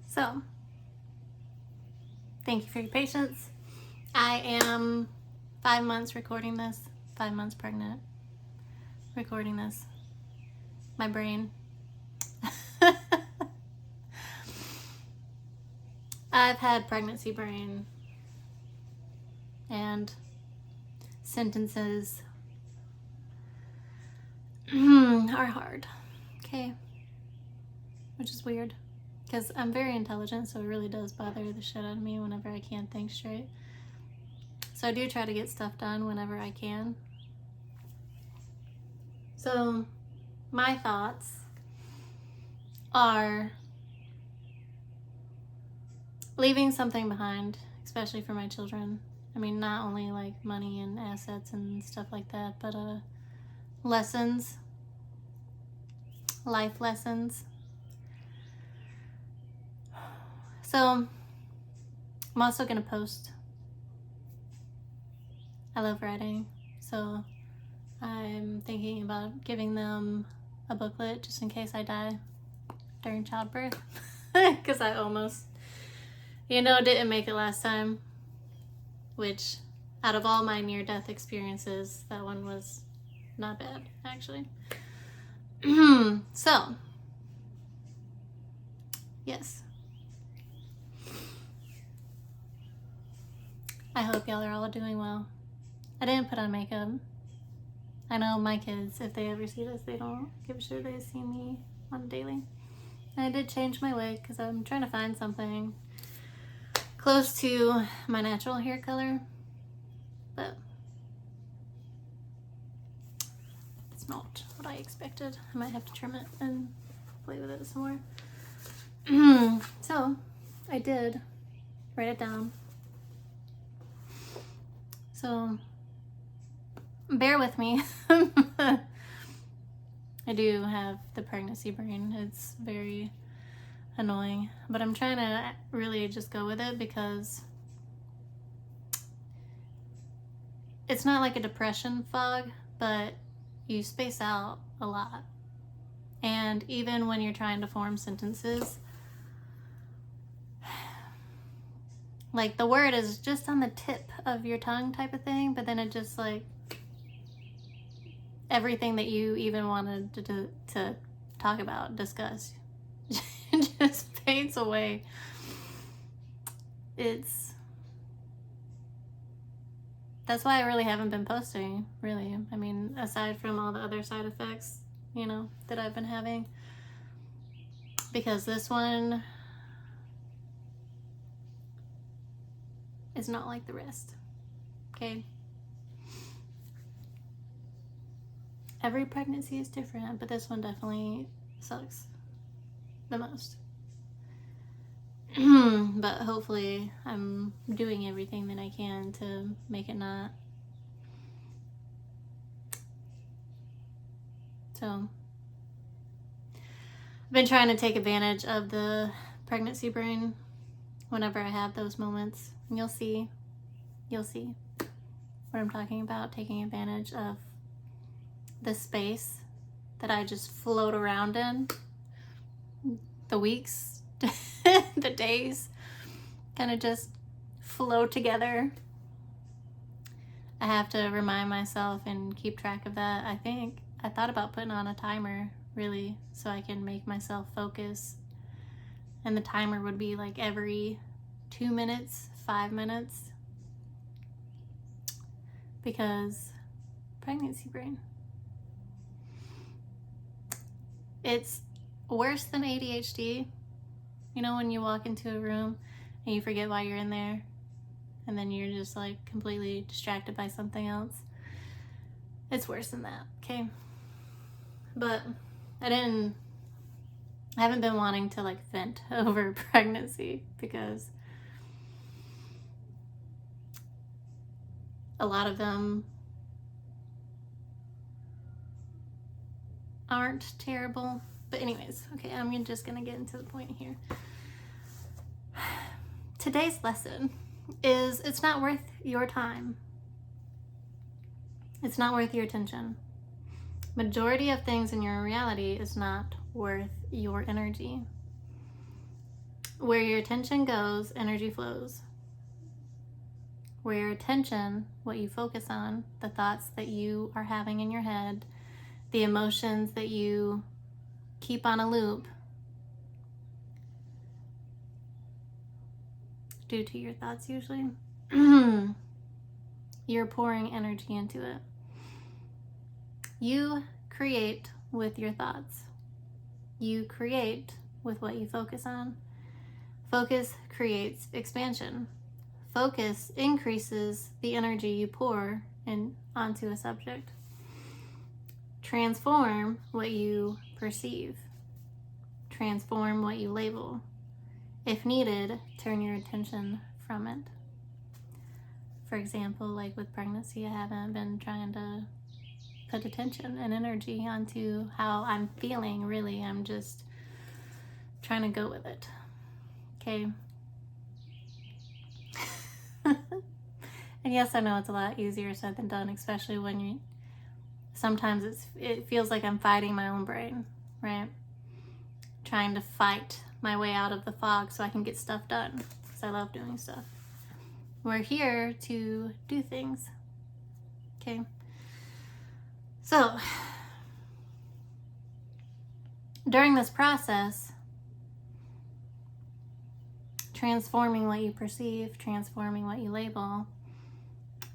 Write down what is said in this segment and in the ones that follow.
So, thank you for your patience. I am 5 months recording this, 5 months pregnant, recording this. My brain. I've had pregnancy brain and sentences are hard, okay? Which is weird because I'm very intelligent, so it really does bother the shit out of me whenever I can't think straight. So I do try to get stuff done whenever I can. So my thoughts are leaving something behind, especially for my children. I mean, not only like money and assets and stuff like that, but lessons, life lessons. So I'm also gonna post. I love writing, so I'm thinking about giving them a booklet just in case I die during childbirth, because I almost, didn't make it last time, which out of all my near-death experiences, that one was not bad, actually. So, yes. I hope y'all are all doing well. I didn't put on makeup. I know my kids, if they ever see this, they don't give a shit. They see me on a daily. And I did change my wig because I'm trying to find something close to my natural hair color, but it's not what I expected. I might have to trim it and play with it some more. So I did write it down. So bear with me. I do have the pregnancy brain. It's very annoying, but I'm trying to really just go with it because it's not like a depression fog, but you space out a lot. And even when you're trying to form sentences, like the word is just on the tip of your tongue type of thing, but then it just like everything that you even wanted to talk about, discuss, just fades away. That's why I really haven't been posting, really. I mean, aside from all the other side effects, that I've been having. Because this one is not like the rest, okay? Every pregnancy is different, but this one definitely sucks the most. But hopefully I'm doing everything that I can to make it not. So I've been trying to take advantage of the pregnancy brain whenever I have those moments. And you'll see what I'm talking about, taking advantage of the space that I just float around in. The weeks, the days kind of just flow together. I have to remind myself and keep track of that. I thought about putting on a timer, really, so I can make myself focus. And the timer would be like every 2 minutes, 5 minutes. Because pregnancy brain. It's worse than ADHD. When you walk into a room and you forget why you're in there, and then you're just like completely distracted by something else. It's worse than that, okay? But I haven't been wanting to like vent over pregnancy because a lot of them aren't terrible. But anyways, okay, I'm just gonna get into the point here. Today's lesson is it's not worth your time. It's not worth your attention. Majority of things in your reality is not worth your energy. Where your attention goes, energy flows. Where your attention, what you focus on, the thoughts that you are having in your head, the emotions that you keep on a loop due to your thoughts usually, you're pouring energy into it. You create with your thoughts. You create with what you focus on. Focus creates expansion. Focus increases the energy you pour in onto a subject. Transform what you perceive. Transform what you label. If needed, turn your attention from it. For example, like with pregnancy, I haven't been trying to put attention and energy onto how I'm feeling, really. I'm just trying to go with it. Okay? And yes, I know it's a lot easier said than done, especially when sometimes it feels like I'm fighting my own brain, right? Trying to fight my way out of the fog so I can get stuff done, because I love doing stuff. We're here to do things, okay? So, during this process, transforming what you perceive, transforming what you label,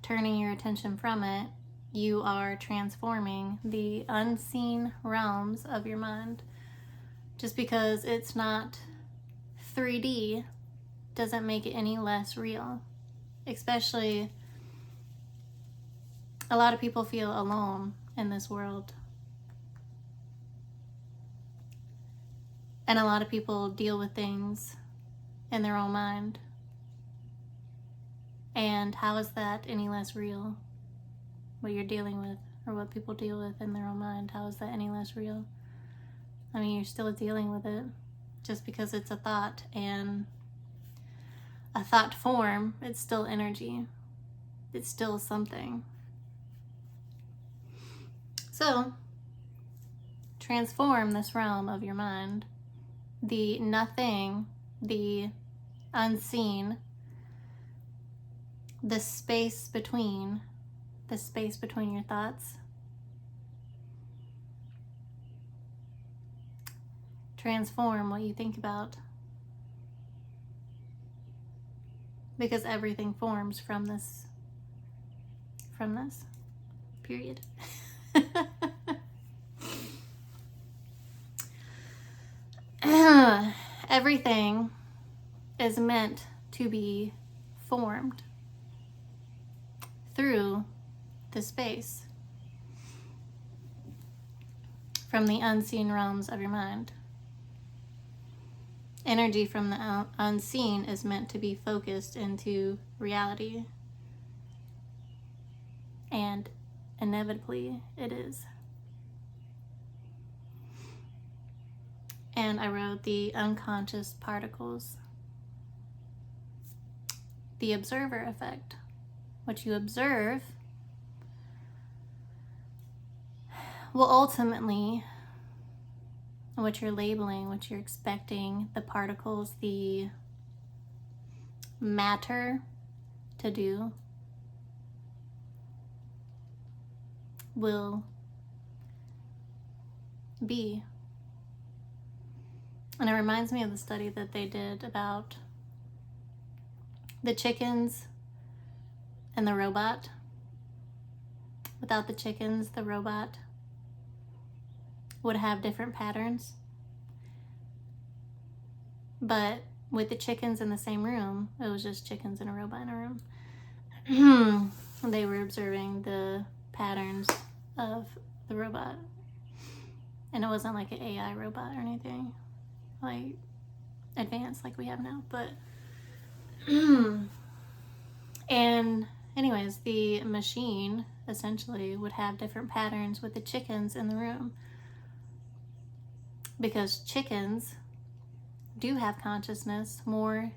turning your attention from it, you are transforming the unseen realms of your mind. Just because it's not 3D doesn't make it any less real. Especially, a lot of people feel alone in this world. And a lot of people deal with things in their own mind. And how is that any less real? What you're dealing with, or what people deal with in their own mind, how is that any less real? I mean, you're still dealing with it. Just because it's a thought and a thought form, it's still energy. It's still something. So, transform this realm of your mind. The nothing, the unseen, the space between your thoughts. Transform what you think about. Because everything forms from this. Period. Everything is meant to be formed through the space from the unseen realms of your mind. Energy from the unseen is meant to be focused into reality. And inevitably it is. And I wrote the unconscious particles. The observer effect. What you observe will ultimately, what you're labeling, what you're expecting the particles, the matter to do, will be. And it reminds me of the study that they did about the chickens and the robot. Without the chickens, the robot would have different patterns. But with the chickens in the same room, it was just chickens and a robot in a room. They were observing the patterns of the robot. And it wasn't like an AI robot or anything like advanced like we have now. But and anyways, the machine essentially would have different patterns with the chickens in the room. Because chickens do have consciousness more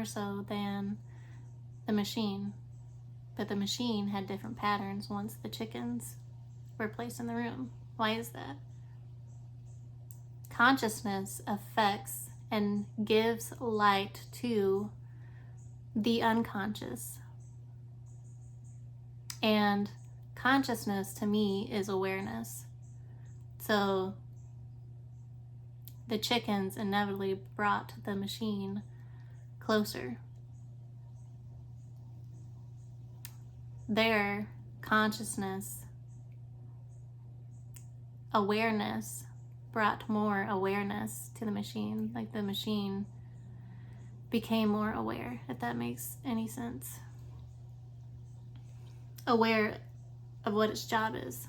so than the machine. But the machine had different patterns once the chickens were placed in the room. Why is that? Consciousness affects and gives light to the unconscious. And consciousness to me is awareness. So the chickens inevitably brought the machine closer. Their consciousness, awareness, brought more awareness to the machine. Like the machine became more aware, if that makes any sense. Aware of what its job is.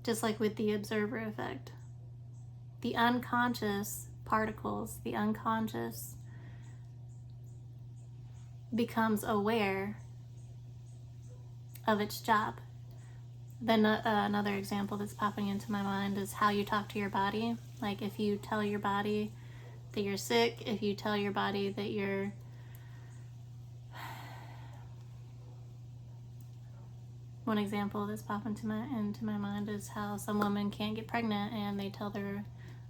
Just like with the observer effect. The unconscious particles, the unconscious becomes aware of its job. Then another example that's popping into my mind is how you talk to your body. Like if you tell your body that you're sick, if you tell your body that you're one example that's popping into my mind is how some women can't get pregnant and they tell their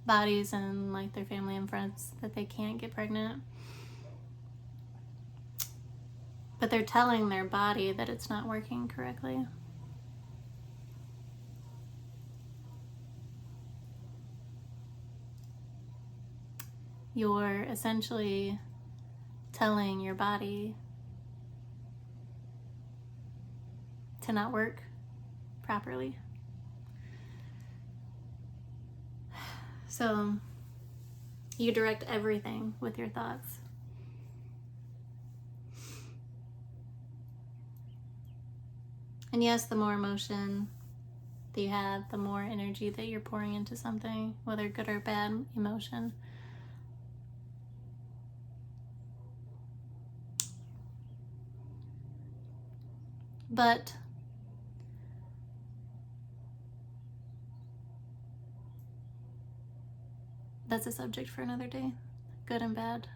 bodies and like their family and friends that they can't get pregnant. But they're telling their body that it's not working correctly. You're essentially telling your body to not work properly. So you direct everything with your thoughts. And yes, the more emotion that you have, the more energy that you're pouring into something, whether good or bad emotion. But that's a subject for another day. Good and bad.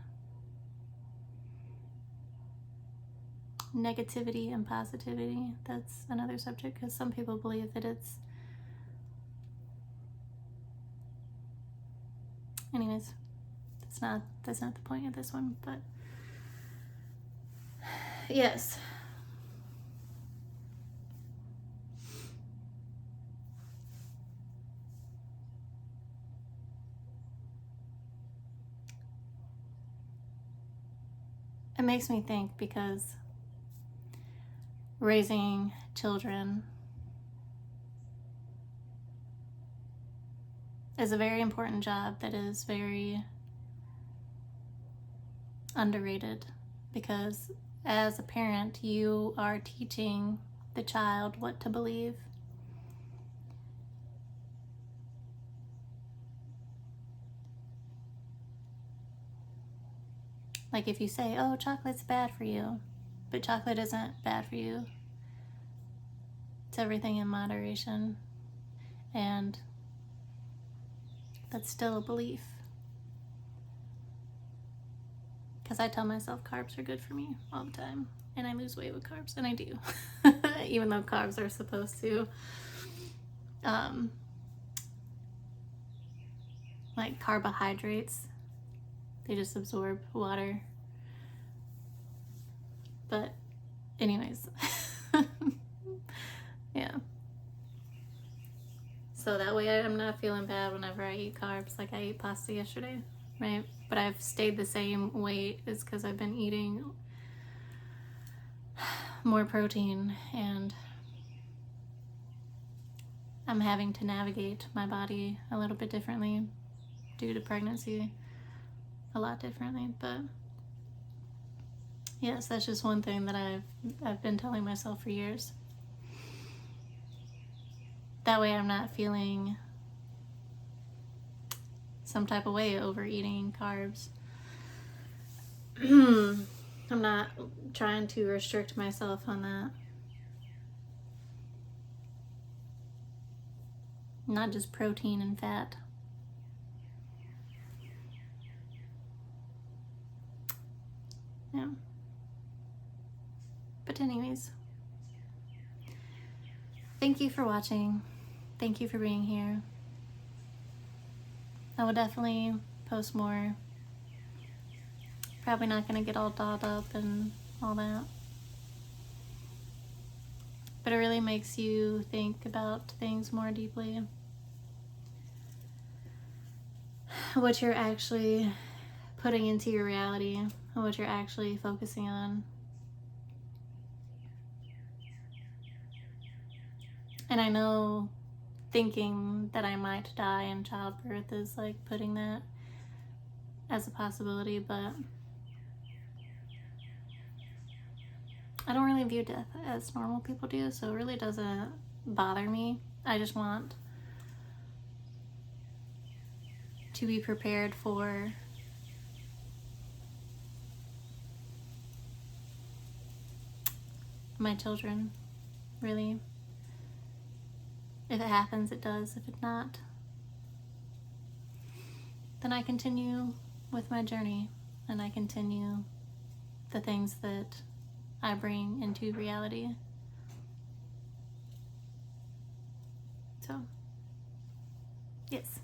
Negativity and positivity, that's another subject, because some people believe that it's... Anyways, that's not the point of this one, but yes. It makes me think because raising children is a very important job that is very underrated, because as a parent, you are teaching the child what to believe. Like if you say, oh, chocolate's bad for you, but chocolate isn't bad for you. It's everything in moderation. And that's still a belief. Because I tell myself carbs are good for me all the time. And I lose weight with carbs. And I do. Even though carbs are supposed to like carbohydrates, they just absorb water. But anyways. Yeah. So that way I'm not feeling bad whenever I eat carbs. Like I ate pasta yesterday, right? But I've stayed the same weight is because I've been eating more protein, and I'm having to navigate my body a little bit differently due to pregnancy, a lot differently. But yes, that's just one thing that I've been telling myself for years. That way I'm not feeling some type of way overeating carbs. I'm not trying to restrict myself on that. Not just protein and fat. Yeah. But anyways, thank you for watching. Thank you for being here. I will definitely post more. Probably not going to get all dolled up and all that. But it really makes you think about things more deeply. What you're actually putting into your reality and what you're actually focusing on. And I know thinking that I might die in childbirth is like putting that as a possibility, but I don't really view death as normal people do, so it really doesn't bother me. I just want to be prepared for my children, really. If it happens, it does. If it's not, then I continue with my journey and I continue the things that I bring into reality. So, yes.